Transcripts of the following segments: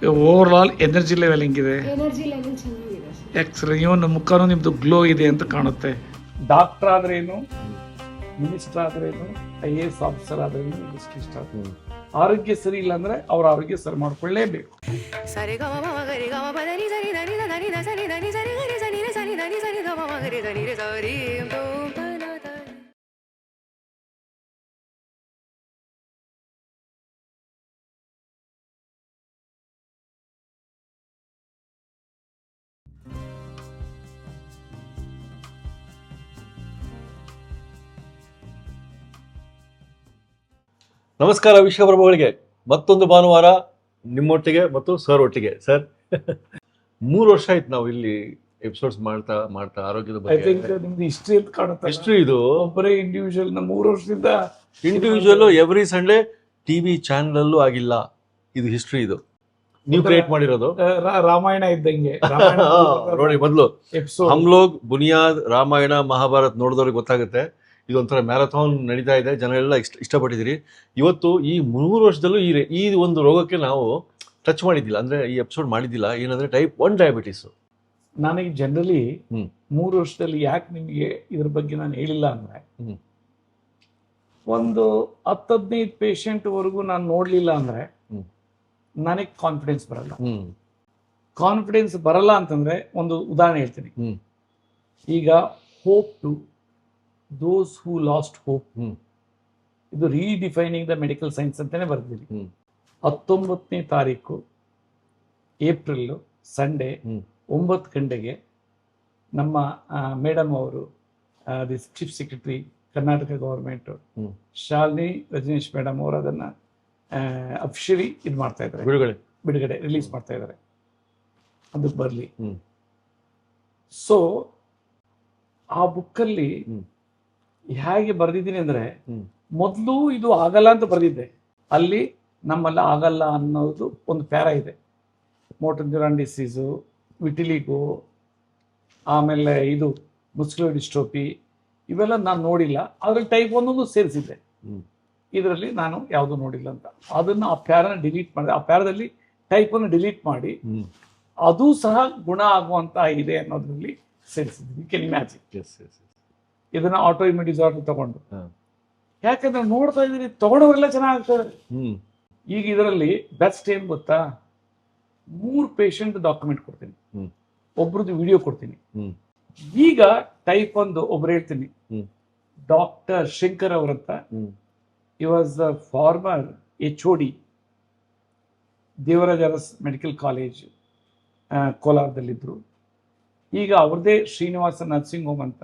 Over all energy level ಹೆಂಗಿದೆ? Energy level ಚೆನ್ನಾಗಿದೆ sir. Excellent. ಇವನ್ ಮುಖನೂ ನಿಮ್ದು ಗ್ಲೋ ಇದೆ ಅಂತ ಕಾಣುತ್ತೆ. ಡಾಕ್ಟರ್ ಆದ್ರೇನು, ಮಿನಿಸ್ಟರ್ ಆದ್ರೇನು, IAS ಆಫೀಸರ್ ಆದ್ರೇನು, ಇಷ್ಟ ಆರೋಗ್ಯ ಸರಿ ಇಲ್ಲ ಅಂದ್ರೆ ಅವ್ರ ಆರೋಗ್ಯ ಸರಿ ಮಾಡ್ಕೊಳ್ಳೇಬೇಕು. ನಮಸ್ಕಾರ ವಿಶ್ವಪ್ರಭುಗಳಿಗೆ. ಮತ್ತೊಂದು ಭಾನುವಾರ ನಿಮ್ಮೊಟ್ಟಿಗೆ ಮತ್ತು ಸರ್ ಒಟ್ಟಿಗೆ. ಸರ್ 3 ವರ್ಷ ಆಯ್ತು ನಾವು ಇಲ್ಲಿ ಎಪಿಸೋಡ್ಸ್ ಮಾಡ್ತಾ ಆರೋಗ್ಯದ ಬಗ್ಗೆ. ನಿಮ್ದು ಹಿಸ್ಟ್ರಿ ಅಂತ ಕಾಣುತ್ತೆ. ಹಿಸ್ಟ್ರಿ ಇದು ಒಬ್ಬರೇ ಇಂಡಿವಿಜುವಲ್ 3 ವರ್ಷದಿಂದ individual every Sunday TV channel ಅಲ್ಲೂ ಆಗಿಲ್ಲ. ಇದು ಹಿಸ್ಟ್ರಿ, ಇದು ನೀವು ಕ್ರಿಯೇಟ್ ಮಾಡಿರೋದು. ರಾಮಾಯಣ ಇದ್ದಂಗೆ ನೋಡಿ, ಮೊದಲು ಹಮ್ ಲೋಗ್ ಬುನಿಯಾದ್ ರಾಮಾಯಣ ಮಹಾಭಾರತ್ ನೋಡಿದವ್ರಿಗೆ ಗೊತ್ತಾಗುತ್ತೆ. ಇದೊಂಥರ ಮ್ಯಾರಥಾನ್ ನಡೀತಾ ಇದೆ, ಜನ ಎಲ್ಲ ಇಷ್ಟಪಟ್ಟಿದ್ದೀರಿ. ಇವತ್ತು ಈ 3 ವರ್ಷದಲ್ಲೂ ಈ ಒಂದು ರೋಗಕ್ಕೆ ನಾವು ಟಚ್ ಮಾಡಿದ್ದಿಲ್ಲ, ಅಂದ್ರೆ ಈ ಎಪಿಸೋಡ್ ಮಾಡಿದ್ದಿಲ್ಲ. ಏನಂದ್ರೆ ಟೈಪ್ 1 ಡಯಾಬಿಟಿಸ್. ನನಗೆ ಜನರಲಿ 3 ವರ್ಷದಲ್ಲಿ ಯಾಕೆ ನಿಮಗೆ ಇದ್ರ ಬಗ್ಗೆ ನಾನು ಹೇಳಿಲ್ಲ ಅಂದ್ರೆ, ಒಂದು 10-15 ಪೇಷಂಟ್ ವರೆಗೂ ನಾನು ನೋಡ್ಲಿಲ್ಲ ಅಂದ್ರೆ ನನಗೆ ಕಾನ್ಫಿಡೆನ್ಸ್ ಬರಲ್ಲ. ಕಾನ್ಫಿಡೆನ್ಸ್ ಬರಲ್ಲ ಅಂತಂದ್ರೆ ಒಂದು ಉದಾಹರಣೆ ಹೇಳ್ತೀನಿ. ಈಗ hope to those who lost hope, ಇದು ರೀಡಿಫೈನಿಂಗ್ ದ ಮೆಡಿಕಲ್ ಸೈನ್ಸ್ ಅಂತಾನೆ ಬರ್ತೀವಿ. 19ನೇ ತಾರೀಕು ಏಪ್ರಿಲ್ ಸಂಡೇ 9 ಗಂಟೆಗೆ ನಮ್ಮ ಮೇಡಮ್ ಅವರು, chief secretary Karnataka government Shalini Rajneesh madam ಅವರು ಅದನ್ನ ಅಫಿಷಿಯಲಿ ಇದು ಮಾಡ್ತಾ ಇದ್ದಾರೆ, ಬಿಡುಗಡೆ ರಿಲೀಸ್ ಮಾಡ್ತಾ ಇದ್ದಾರೆ. ಅದಕ್ಕೆ ಬರಲಿ. ಸೊ ಆ ಬುಕ್ಕಲ್ಲಿ ಹೇಗೆ ಬರೆದಿದ್ದೀನಿ ಅಂದ್ರೆ, ಮೊದಲು ಇದು ಆಗಲ್ಲ ಅಂತ ಬರೆದಿದ್ದೆ. ಅಲ್ಲಿ ನಮ್ಮಲ್ಲ ಆಗಲ್ಲ ಅನ್ನೋದು ಒಂದು ಪ್ಯಾರ ಇದೆ. ಮೋಟರ್ ನ್ಯೂರಾನ್ ಡಿಸೀಸು, ವಿಟಿಲಿಗೋ, ಆಮೇಲೆ ಇದು ಮುಸ್ಕ್ಯುಲರ್ ಡಿಸ್ಟ್ರೋಫಿ, ಇವೆಲ್ಲ ನಾನು ನೋಡಿಲ್ಲ. ಅದ್ರಲ್ಲಿ ಟೈಪ್ 1 ಸೇರಿಸಿದ್ದೆ. ಇದರಲ್ಲಿ ನಾನು ಯಾವುದು ನೋಡಿಲ್ಲ ಅಂತ ಅದನ್ನ ಆ ಪ್ಯಾರನ ಡಿಲೀಟ್ ಮಾಡಿದೆ. ಆ ಪ್ಯಾರದಲ್ಲಿ ಟೈಪ್ 1 ಡಿಲೀಟ್ ಮಾಡಿ ಅದು ಸಹ ಗುಣ ಆಗುವಂತ ಇದೆ ಅನ್ನೋದ್ರಲ್ಲಿ ಸೇರಿಸಿದ್ವಿ. ಕೆನ್ ಇಮ್ಯಾಜಿನ್. ಇದನ್ನ ಆಟೋ ಇಮ್ಯೂನ್ ಡಿಸಾರ್ಡರ್ ತಗೊಂಡು, ಯಾಕಂದ್ರೆ ನೋಡ್ತಾ ಇದ್ದೀರಿ ತಗೊಂಡವರೆಲ್ಲ ಚೆನ್ನಾಗ್ತದೆ. ಈಗ ಇದರಲ್ಲಿ ಬೆಸ್ಟ್ ಏನ್ ಗೊತ್ತಾ, 3 ಪೇಷಂಟ್ ಡಾಕ್ಯುಮೆಂಟ್ ಕೊಡ್ತೀನಿ, ಒಬ್ರದ್ದು ವಿಡಿಯೋ ಕೊಡ್ತೀನಿ. ಈಗ ಟೈಪ್ 1 ಒಬ್ರು ಹೇಳ್ತೀನಿ, ಡಾಕ್ಟರ್ ಶಂಕರ್ ಅವರಂತ. He was the former HOD Devaraj Urs medical college ಕೋಲಾರದಲ್ಲಿದ್ರು. ಈಗ ಅವ್ರದೇ ಶ್ರೀನಿವಾಸ ನರ್ಸಿಂಗ್ ಹೋಮ್ ಅಂತ.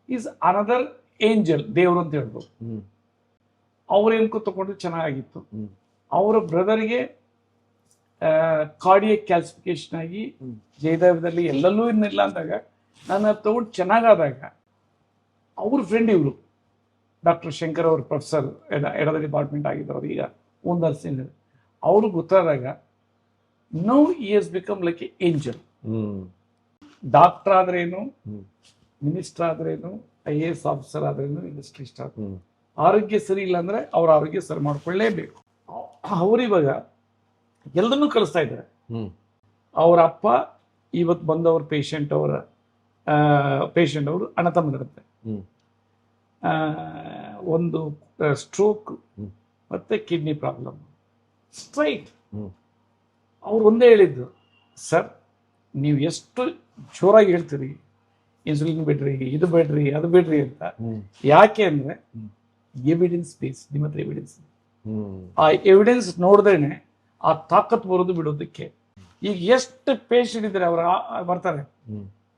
ಈಸ್ ಅನದರ್ ಏಂಜಲ್, ದೇವರು ಅಂತ ಹೇಳ್ಬೋದು. ಅವ್ರೇನ್ ತಗೊಂಡು ಚೆನ್ನಾಗಿತ್ತು. ಅವರ ಬ್ರದರ್ಗೆ ಕಾರ್ಡಿಯಕ್ ಕ್ಯಾಲ್ಸಿಫಿಕೇಶನ್ ಆಗಿ ಜಯದೇವದಲ್ಲಿ ಎಲ್ಲಲ್ಲೂ ಇನ್ನಿಲ್ಲ ಅಂದಾಗ ನಾನು ತಗೊಂಡು ಚೆನ್ನಾಗಾದಾಗ ಅವ್ರ ಫ್ರೆಂಡ್ ಇವರು ಡಾಕ್ಟರ್ ಶಂಕರ್ ಅವರು ಪ್ರೊಫೆಸರ್ ಎಡದ ಡಿಪಾರ್ಟ್ಮೆಂಟ್ ಆಗಿದ್ದವರು, ಈಗ ಓನ್ ನರ್ಸಿಂಗ್. ಅವರು ಗೊತ್ತಾದಾಗ now he has become like a angel. Doctor ಆದ್ರೇನು, ಮಿನಿಸ್ಟರ್ ಆದ್ರೇನು, IAS ಆಫೀಸರ್ ಆದ್ರೇನು, ಇಂಡಸ್ಟ್ರಿಸ್ಟ್ ಆದ್ರೇನು, ಆರೋಗ್ಯ ಸರಿ ಇಲ್ಲ ಅಂದ್ರೆ ಅವ್ರ ಆರೋಗ್ಯ ಸರಿ ಮಾಡ್ಕೊಳ್ಳೇಬೇಕು. ಅವ್ರಿವಾಗ ಎಲ್ಲದನ್ನೂ ಕಳಿಸ್ತಾ ಇದ್ದಾರೆ. ಅವ್ರ ಅಪ್ಪ ಇವತ್ತು ಬಂದವ್ರ ಪೇಷಂಟ್ ಅವರು ಅಣ್ಣ ತಮ್ಮದಿರುತ್ತೆ. ಒಂದು ಸ್ಟ್ರೋಕ್ ಮತ್ತೆ ಕಿಡ್ನಿ ಪ್ರಾಬ್ಲಮ್ ಸ್ಟ್ರೈಟ್. ಅವ್ರು ಒಂದೇ ಹೇಳಿದ್ದು, ಸರ್ ನೀವು ಎಷ್ಟು ಜೋರಾಗಿ ಹೇಳ್ತೀರಿ ಇನ್ಸುಲಿನ್ ಬಿಡ್ರಿ, ಇದು ಬಿಡ್ರಿ, ಅದು ಬಿಡ್ರಿ ಅಂತ. ಯಾಕೆ ಅಂದ್ರೆ ಎವಿಡೆನ್ಸ್ ಬೇಸ್. ನಿಮ್ಮ ಹತ್ರ ಎವಿಡೆನ್ಸ್, ಆ ಎವಿಡೆನ್ಸ್ ನೋಡಿದ್ರೇನೆ ಆ ತಾಕತ್ ಬರೋದು ಬಿಡೋದಕ್ಕೆ. ಈಗ ಎಷ್ಟು ಪೇಷಂಟ್ ಇದ್ದಾರೆ ಅವ್ರ ಬರ್ತಾರೆ,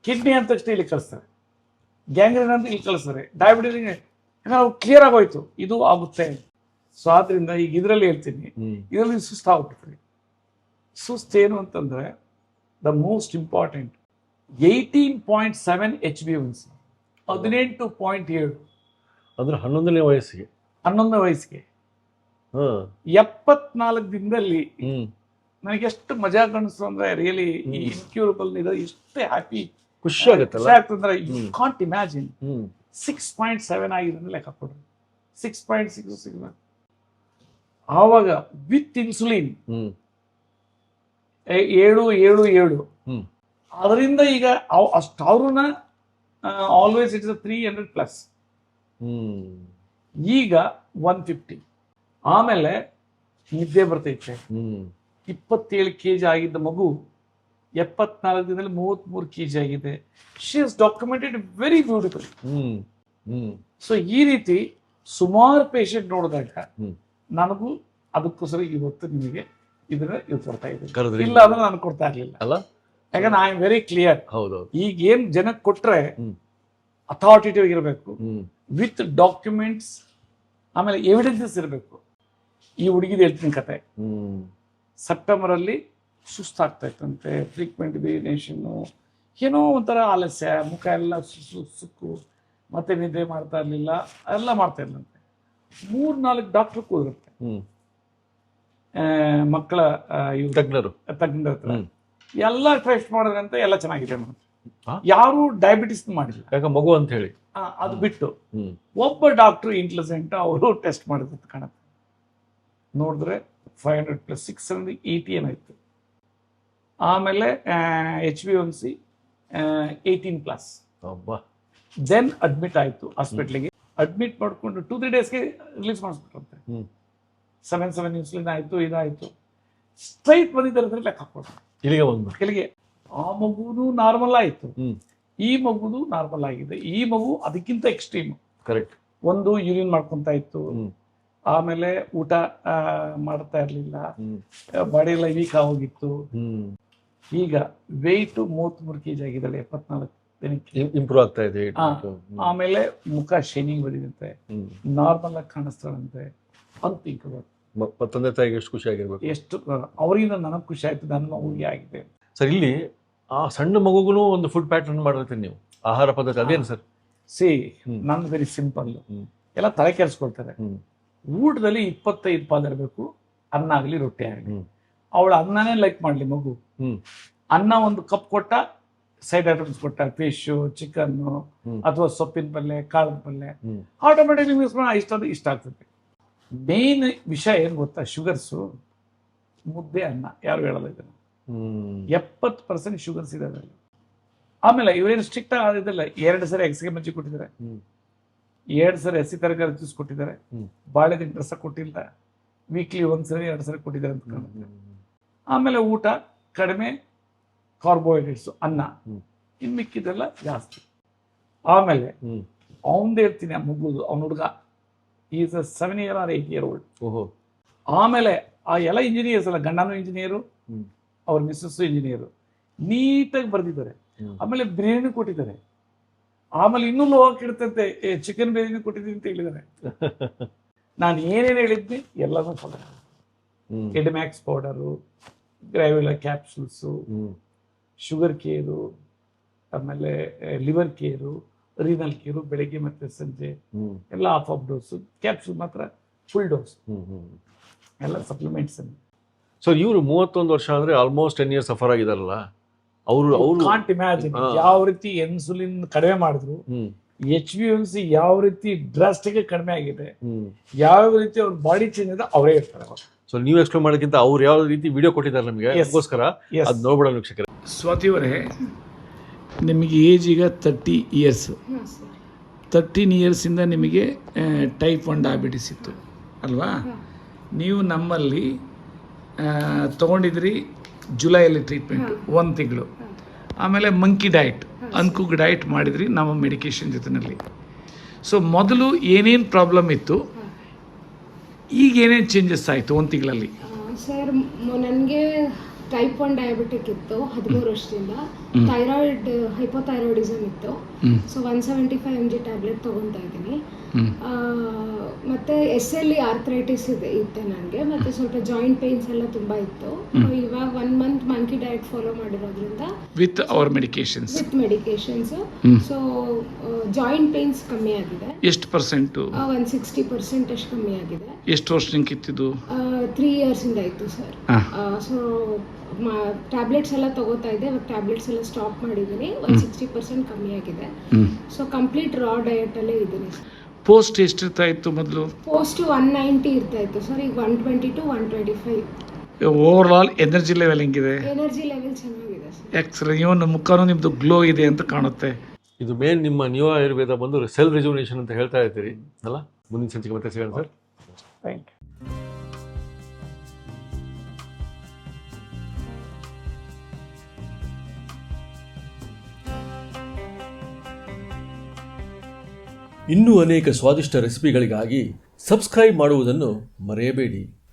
ಕಿಡ್ನಿ ಅಂತ ತಕ್ಷಣ ಇಲ್ಲಿ ಕಳಿಸ್ತಾರೆ, ಗ್ಯಾಂಗ್ರೀನ್ ಅಂತ ಇಲ್ಲಿ ಕಳಿಸ್ತಾರೆ, ಡಯಾಬಿಟಿಸ್. ಯಾಕಂದ್ರೆ ಅವ್ರು ಕ್ಲಿಯರ್ ಆಗೋಯ್ತು ಇದು ಆಗುತ್ತೆ. ಸೊ ಆದ್ರಿಂದ ಈಗ ಇದರಲ್ಲಿ ಹೇಳ್ತೀನಿ, ಇದರಲ್ಲಿ ಸುಸ್ತಾಗ್ಬಿಡ್ತೀವಿ. ಸುಸ್ತೇನು ಅಂತಂದ್ರೆ ದ ಮೋಸ್ಟ್ ಇಂಪಾರ್ಟೆಂಟ್ 18.7 HbA1c, 18.7 ಅಂದ್ರೆ 11ನೇ ವಯಸ್ಸಿಗೆ 74 ದಿನದಲ್ಲಿ ನನಗೆ ಎಷ್ಟು ಮಜಾ ಕಾಣಿಸ್ತು ಅಂದ್ರೆ, ರಿಯಲಿ ಇನ್ಕ್ಯೂರಬಲ್ ಇದು ಎಷ್ಟು ಹ್ಯಾಪಿ ಖುಷಿ ಆಗುತ್ತಲ್ಲ ಅಂದ್ರೆ ಯು ಕಾಂಟ್ ಇಮ್ಯಾಜಿನ್. 6.7 ಆಗಿದೆ ಲೆಕ್ಕ ಕೊಡ್ರಿ, 6.6. ಆವಾಗ ವಿತ್ ಇನ್ಸುಲಿನ್ 777 ಹ್ಮ್ ಅದರಿಂದ ಈಗ ಅಷ್ಟು ಅವ್ರನ್ನ ಆಲ್ವೇಸ್ ಇಟ್ಸ್ 300+. ಹ್ಮ್ ಈಗ 150. ಆಮೇಲೆ ನಿದ್ದೆ ಬರ್ತೈತೆ. 27 kg ಆಗಿದ್ದ ಮಗು 74 ದಿನದಲ್ಲಿ 33 kg ಆಗಿದೆ. She is documented very beautiful. So ಈ ರೀತಿ ಸುಮಾರು ಪೇಷಂಟ್ ನೋಡಿದಾಗ ನನಗೂ ಅದಕ್ಕೋಸ್ಕರ ಇವತ್ತು ನಿಮಗೆ ಇದನ್ನ ಕೊಡ್ತಾ ಇದ್ದೀನಿ. ಇಲ್ಲ ಅಂದ್ರೆ ನಾನು ಕೊಡ್ತಾ ಇರ್ಲಿಲ್ಲ ಅಲ್ಲ, ಯಾಕಂದ್ರೆ ಐ ಆಮ್ ವೆರಿ ಕ್ಲಿಯರ್. ಹೌದು, ಈಗ ಏನ್ ಜನಕ್ಕೆ ಕೊಟ್ರೆ ಅಥಾರಿಟೇಟಿವ್ ಇರಬೇಕು, ವಿತ್ ಡಾಕ್ಯುಮೆಂಟ್ಸ್, ಆಮೇಲೆ ಎವಿಡೆನ್ಸಸ್ ಇರಬೇಕು. ಈ ಹುಡುಗಿದ ಹೇಳ್ತೀನಿ ಕತೆ. ಸೆಪ್ಟೆಂಬರ್ ಅಲ್ಲಿ ಸುಸ್ತಾಗ್ತಾ ಇತ್ತಂತೆ, ಫ್ರೀಕ್ವೆಂಟ್ ವೇರಿನೇಷನ್ನು, ಏನೋ ಒಂಥರ ಆಲಸ್ಯ, ಮುಖ ಎಲ್ಲ ಸುಕ್ಕು, ಮತ್ತೆ ನಿದ್ದೆ ಮಾಡ್ತಾ ಇರ್ಲಿಲ್ಲ, ಎಲ್ಲ ಮಾಡ್ತಾ ಇರ್ಲಂತೆ. 3-4 ಡಾಕ್ಟರ್ ಕೂದಿರುತ್ತೆ, ಮಕ್ಕಳ ತಜ್ಞರ ಹತ್ರ. ಎಲ್ಲ ಟೆಸ್ಟ್ ಮಾಡಿದ್ರಂತೆ, ಎಲ್ಲ ಚೆನ್ನಾಗಿದೆ. ಯಾರು ಡಯಾಬಿಟಿಸ್ ಮಾಡಿಲ್ಲ, ಯಾಕೆ ಮಗು ಅಂತ ಹೇಳಿ ಅದು ಬಿಟ್ಟು ಒಬ್ಬ ಡಾಕ್ಟರ್ ಇಂಟೆಲಿಜೆಂಟ್, ಅವರು ಟೆಸ್ಟ್ ಮಾಡಿದ ಕಾಣುತ್ತೆ. ನೋಡಿದ್ರೆ 500+, 680 ಏನಾಯ್ತು. ಆಮೇಲೆ HbA1c 18+. ದೆನ್ ಅಡ್ಮಿಟ್ ಆಯ್ತು ಹಾಸ್ಪಿಟ್ಲಿಗೆ. ಅಡ್ಮಿಟ್ ಮಾಡ್ಕೊಂಡು 2-3 ಡೇಸ್ಗೆ ರಿಲೀಸ್ ಮಾಡಿಸ್ಬಿಟ್ರಂತೆ. 7 ಇನ್ಸುಲಿನ್ ಆಯ್ತು, ಇದಾಯ್ತು. ಸ್ಟ್ರೈಟ್ ಬಂದಿದ್ದಾರೆ ಲೆಕ್ಕ ಹಾಕ್ಬೋದು ಇಲ್ಲಿಗೆ. ಆ ಮಗುನು ನಾರ್ಮಲ್ ಆಯ್ತು, ಈ ಮಗುನು ನಾರ್ಮಲ್ ಆಗಿದೆ. ಈ ಮಗು ಅದಕ್ಕಿಂತ ಎಕ್ಸ್ಟ್ರೀಮ್. ಕರೆಕ್ಟ್. ಒಂದು ಯೂರಿನ್ ಮಾಡ್ಕೊಂತ ಇತ್ತು, ಆಮೇಲೆ ಊಟ ಮಾಡ್ತಾ ಇರ್ಲಿಲ್ಲ, ಬಾಡಿ ಎಲ್ಲ ವೀಕ್ ಆಗೋಗಿತ್ತು. ಈಗ ವೆಯ್ಟ್ 33 kg ಆಗಿದ್ದಾಳೆ 74 ದಿನಕ್ಕೆ. ಇಂಪ್ರೂವ್ ಆಗ್ತಾ ಇದೆ. ಆಮೇಲೆ ಮುಖ ಶೈನಿಂಗ್ ಬಂದಿದಂತೆ, ನಾರ್ಮಲ್ ಆಗಿ ಕಾಣಿಸ್ತಾಳಂತೆ. ಅಂತ ತಂದೆ ತಾಯಿಗೆ ಎಷ್ಟು ಖುಷಿ ಆಗಿರ್ಬೇಕು, ಎಷ್ಟು ಅವರಿಂದ ನನಗೆ ಖುಷಿ ಆಯ್ತು, ನನ್ನ ಮಗುಗೆ ಆಗಿದೆ. ಸರ್, ಇಲ್ಲಿ ಆ ಸಣ್ಣ ಮಗುಗೂ ಒಂದು ಫುಡ್ ಪ್ಯಾಟರ್ನ್ ಮಾಡಿರ್ತೀನಿ ನೀವು, ಆಹಾರ ಪದ್ಧತಿ ಅದೇನು ಸರ್? ನಾನು ವೆರಿ ಸಿಂಪಲ್. ಎಲ್ಲ ತಲೆ ಕೆಡಿಸ್ಕೊಳ್ತಾರೆ. ಊಟದಲ್ಲಿ 25 ಪಾಲು ಇರಬೇಕು, ಅನ್ನ ಆಗಲಿ ರೊಟ್ಟಿ ಆಗಲಿ. ಅವಳು ಅನ್ನನೇ ಲೈಕ್ ಮಾಡ್ಲಿ ಮಗು. ಅನ್ನ ಒಂದು ಕಪ್ ಕೊಟ್ಟ, ಸೈಡ್ ಐಟಮ್ಸ್ ಕೊಟ್ಟ, ಫಿಶು, ಚಿಕನ್ನು, ಅಥವಾ ಸೊಪ್ಪಿನ ಪಲ್ಯ, ಕಾಳದ ಪಲ್ಯ, ಆಟೋಮೆಟಿಕ್ಲಿ ಮಿಕ್ಸ್ ಮಾಡಿ ಇಷ್ಟ ಆಗ್ತದೆ. ಮೇನ್ ವಿಷಯ ಏನು ಗೊತ್ತಾ, ಶುಗರ್ಸು. ಮುದ್ದೆ ಅನ್ನ ಯಾರು ಹೇಳಲ್ಲ ಇದನ್ನು. 70% ಶುಗರ್ಸ್ ಇದೆ ಅದರಲ್ಲಿ. ಆಮೇಲೆ ಇವರೇನು ಸ್ಟ್ರಿಕ್ಟ್ ಆಗಿದ್ದಲ್ಲ, 2 ಸರಿ ಎಕ್ಸ್ಗೆ ಮಜ್ಜಿ ಕೊಟ್ಟಿದ್ದಾರೆ, 2 ಸರಿ ಹಸಿ ತರಕಾರಿ ಜ್ಯೂಸ್ ಕೊಟ್ಟಿದ್ದಾರೆ, ಬಾಳೆದಿನ ರಸ ಕೊಟ್ಟಿಲ್ಲ, ವೀಕ್ಲಿ 1 ಸರಿ 2 ಸರಿ ಕೊಟ್ಟಿದ್ದಾರೆ ಅಂತ ಕಾಣುತ್ತೆ. ಆಮೇಲೆ ಊಟ ಕಡಿಮೆ, ಕಾರ್ಬೋಹೈಡ್ರೇಟ್ಸು, ಅನ್ನ, ಇನ್ನು ಮಿಕ್ಕಿದೆಲ್ಲ ಜಾಸ್ತಿ. ಆಮೇಲೆ ಅವನದು ಹೇಳ್ತೀನಿ, ಆ ಮಗುದು, ಅವನ ಹುಡುಗ is 7 year or 8 year old. ಆಮೇಲೆ ಆ ಎಲ್ಲ ಇಂಜಿನಿಯರ್ಸ್ ಅಲ್ಲ, ಗಂಡನೂ ಇಂಜಿನಿಯರು, ಅವ್ರ ಮಿಸ್ಸಸ್ಸು ಇಂಜಿನಿಯರು, ನೀಟಾಗಿ ಬರೆದಿದ್ದಾರೆ. ಆಮೇಲೆ ಬಿರಿಯಾನಿ ಕೊಟ್ಟಿದ್ದಾರೆ. ಆಮೇಲೆ ಇನ್ನೂ ಲೋ ಇಡ್ತಂತೆ, ಚಿಕನ್ ಬಿರಿಯಾನಿ ಕೊಟ್ಟಿದ್ದೀನಿ ಅಂತ ಹೇಳಿದ್ದಾರೆ. ನಾನು ಏನೇನು ಹೇಳಿದ್ನಿ ಎಲ್ಲನೂ follow. ಎಡ್ಮ್ಯಾಕ್ಸ್ powder, ಗ್ರಾವಿಲಾ capsules, sugar care, ಆಮೇಲೆ ಲಿವರ್ ಕೇರು, ರೀನಲ್ ಕೇರು, ಬೆಳಗ್ಗೆ ಮತ್ತೆ ಸಂಜೆ ಎಲ್ಲ ಹಾಫ್ ಡೋಸು, ಕ್ಯಾಪ್ಸೂಲ್ ಮಾತ್ರ ಫುಲ್ ಡೋಸ್, ಎಲ್ಲ ಸಪ್ಲಿಮೆಂಟ್ಸ್. ಸೊ ಇವರು 31 ವರ್ಷ ಅಂದ್ರೆ ಆಲ್ಮೋಸ್ಟ್ 10 years ಸಫರ್ ಆಗಿದಾರಲ್ಲ ಅವರು. ಕಾಂಟ್ ಇಮ್ಯಾಜಿನ್ ಯಾವ ರೀತಿ ಇನ್ಸುಲಿನ್ ಕಡಿಮೆ ಮಾಡಿದ್ರು, HbA1c ಯಾವ ರೀತಿ ಡ್ರಾಸ್ಟಿಕ್ ಕಡಿಮೆ ಆಗಿದೆ, ಯಾವ ರೀತಿ ಅವ್ರ ಬಾಡಿ ಚೇಂಜ್ ಇದೆ ಅವರೇ ಇರ್ತಾರೆ. ಸೊ ನೀವು ಎಕ್ಸ್ಪ್ಲೇನ್ ಮಾಡೋಕ್ಕಿಂತ ಅವ್ರು ಯಾವ ರೀತಿ ವಿಡಿಯೋ ಕೊಟ್ಟಿದ್ದಾರೆ ನಮಗೆ, ಅದಕ್ಕೋಸ್ಕರ ಅದು ನೋಡ್ಬಿಡೋಣ ವೀಕ್ಷಕರೇ. ಸ್ವಾತಿ ಅವರೇ, ನಿಮಗೆ ಏಜ್ ಈಗ 30 years. 13 yearsಯಿಂದ ನಿಮಗೆ ಟೈಪ್ 1 ಡಯಾಬಿಟಿಸ್ ಇತ್ತು ಅಲ್ವಾ? ನೀವು ನಮ್ಮಲ್ಲಿ ತೊಗೊಂಡಿದ್ರಿ ಜುಲೈಯಲ್ಲಿ ಟ್ರೀಟ್ಮೆಂಟ್ 1 ತಿಂಗಳು. ಆಮೇಲೆ ಮಂಕಿ ಡಯಟ್, ಅನ್ಕುಕ್ ಡಯಟ್ ಮಾಡಿದ್ರಿ ನಮ್ಮ ಮೆಡಿಕೇಶನ್ ಜೊತೆಯಲ್ಲಿ. ಸೊ ಮೊದಲು ಏನೇನು ಪ್ರಾಬ್ಲಮ್ ಇತ್ತು, ಈಗ ಏನೇನು ಚೇಂಜಸ್ ಆಯಿತು 1 ತಿಂಗಳಲ್ಲಿ? ಸರ್, ನನಗೆ ಟೈಪ್ 1 ಡಯಾಬಿಟಿಕ್ ಇತ್ತು 13 ವರ್ಷದಿಂದ. ಥೈರಾಯ್ಡ್, ಹೈಪೋಥೈರಾಯ್ಡಿಸಮ್ ಇತ್ತು. ಸೊ 175 mg ಟ್ಯಾಬ್ಲೆಟ್ ತೊಗೊತಾ ಇದ್ದೀನಿ. ಮತ್ತು SLE ಆರ್ಥರೈಟಿಸ್ ಇತ್ತು ನನಗೆ. ಮತ್ತು ಸ್ವಲ್ಪ ಜಾಯಿಂಟ್ ಪೇನ್ಸ್ ಎಲ್ಲ ತುಂಬ ಇತ್ತು. ಇವಾಗ 1 month ಮಂಕಿ ಡಯಟ್ ಫಾಲೋ ಮಾಡಿರೋದ್ರಿಂದ with our medications, so joint pains ಕಮ್ಮಿ ಆಗಿದೆ. ಎಷ್ಟು ಪರ್ಸೆಂಟು? 160% ಅಷ್ಟು ಕಮ್ಮಿ ಆಗಿದೆ. ಎಷ್ಟು ವರ್ಷಕ್ಕೆ ಇತ್ತಿದ್ದು? 3 yearsಯಿಂದ ಇತ್ತು ಸರ್. ಸೊ ಟ್ಯಾಬ್ಲೆಟ್ಸ್ ಎಲ್ಲ ತಗೋತಾ ಇದ್ದೆ, ಇವಾಗ ಟ್ಯಾಬ್ಲೆಟ್ಸ್ ಎಲ್ಲ ಸ್ಟಾಪ್ ಮಾಡಿದ್ದೀನಿ. 160% ಕಮ್ಮಿ ಆಗಿದೆ. ಸೊ ಕಂಪ್ಲೀಟ್ ರಾ ಡಯಟ್ ಅಲ್ಲೇ ಇದ್ದೀನಿ. ಪೋಸ್ಟ್ ಎಷ್ಟು ಇರ್ತಾ ಇತ್ತು ಮೊದಲು? ಪೋಸ್ಟ್ 190 ಇರ್ತಾ ಇತ್ತು ಸರ್, ಈಗ 120 to 125. Over all energy level ಹೆಂಗಿದೆ? ಎನರ್ಜಿ ಲೆವೆಲ್ ಚೆನ್ನಾಗಿದೆ ಸರ್. ಎಕ್ಸ್ರೇ ಇವನ್ ಮುಖನೂ ನಿಮ್ದು ಗ್ಲೋ ಇದೆ ಅಂತ ಕಾಣುತ್ತೆ. ಇದು ಮೇನ್ ನಿಮ್ಮ ನ್ಯೂ ಆಯುರ್ವೇದ ಬಂದು ಸೆಲ್ ರಿಜುವಿನೇಷನ್ ಅಂತ ಹೇಳ್ತಾ ಇರ್ತೀರಿ ಅಲ್ಲ? ಮುಂದಿನ ಸಂಚಿಕೆ ಮತ್ತೆ ಸಿಗೋಣ ಸರ್. Thank you. ಇನ್ನೂ ಅನೇಕ ಸ್ವಾದಿಷ್ಟ ರೆಸಿಪಿಗಳಿಗಾಗಿ ಸಬ್ಸ್ಕ್ರೈಬ್ ಮಾಡುವುದನ್ನು ಮರೆಯಬೇಡಿ.